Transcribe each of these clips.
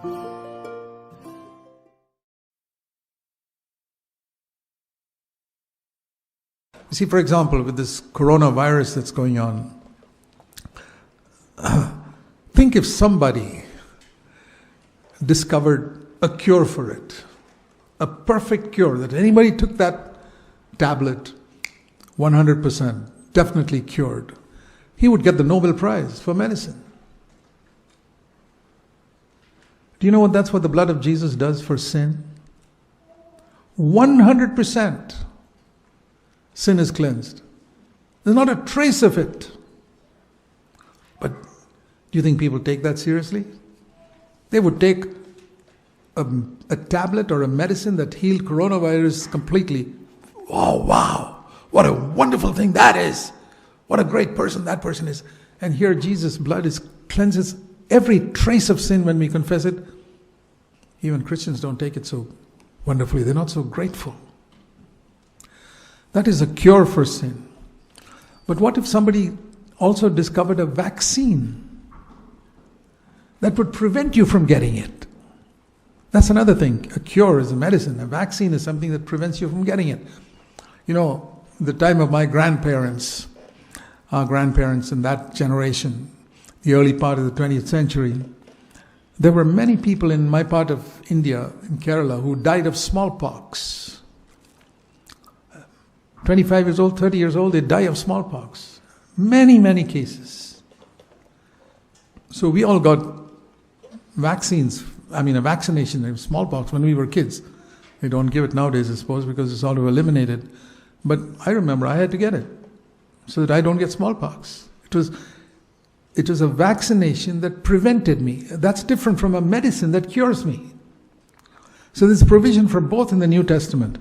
You see, for example, with this coronavirus that's going on, think if somebody discovered a cure for it, a perfect cure, that anybody took that tablet, 100%, definitely cured, he would get the Nobel Prize for medicine. Do you know that's what the blood of Jesus does for sin? 100%. Sin is cleansed. There's not a trace of it. But do you think people take that seriously? They would take a tablet or a medicine that healed coronavirus completely. Oh, wow, what a wonderful thing that is. What a great person that person is. And here Jesus' blood cleanses every trace of sin when we confess it. Even Christians don't take it so wonderfully. They're not so grateful. That is a cure for sin. But what if somebody also discovered a vaccine that would prevent you from getting it? That's another thing. A cure is a medicine. A vaccine is something that prevents you from getting it. You know, the time of my grandparents, our grandparents in that generation, the early part of the 20th century, there were many people in my part of India, in Kerala, who died of smallpox. 25 years old, 30 years old, they die of smallpox. Many, many cases. So we all got vaccines, a vaccination of smallpox when we were kids. They don't give it nowadays, I suppose, because it's sort of eliminated. But I remember I had to get it so that I don't get smallpox. It was a vaccination that prevented me. That's different from a medicine that cures me. So there's provision for both in the New Testament.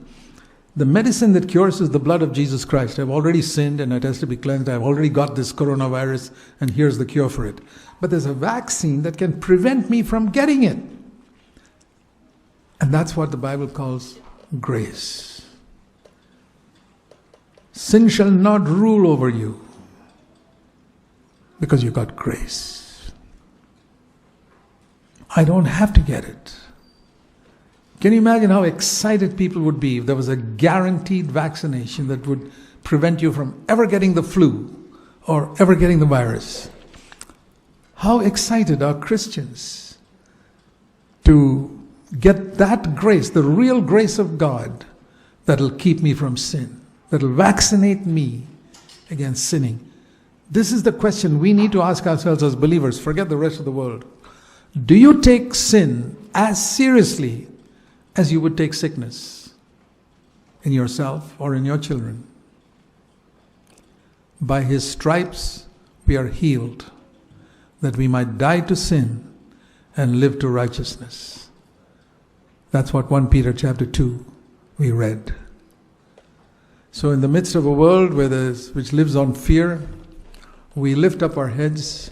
The medicine that cures is the blood of Jesus Christ. I've already sinned and it has to be cleansed. I've already got this coronavirus and here's the cure for it. But there's a vaccine that can prevent me from getting it. And that's what the Bible calls grace. Sin shall not rule over you because you got grace. I don't have to get it. Can you imagine how excited people would be if there was a guaranteed vaccination that would prevent you from ever getting the flu or ever getting the virus? How excited are Christians to get that grace, the real grace of God, that'll keep me from sin, that'll vaccinate me against sinning? This is the question we need to ask ourselves as believers. Forget the rest of the world. Do you take sin as seriously as you would take sickness in yourself or in your children? By His stripes we are healed, that we might die to sin and live to righteousness. That's what 1 Peter chapter 2 we read. So in the midst of a world which lives on fear, we lift up our heads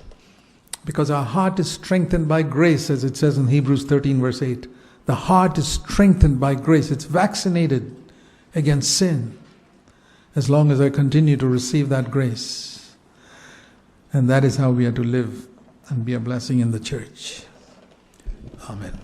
because our heart is strengthened by grace, as it says in Hebrews 13 verse 8. The heart is strengthened by grace. It's vaccinated against sin as long as I continue to receive that grace. And that is how we are to live and be a blessing in the church. Amen.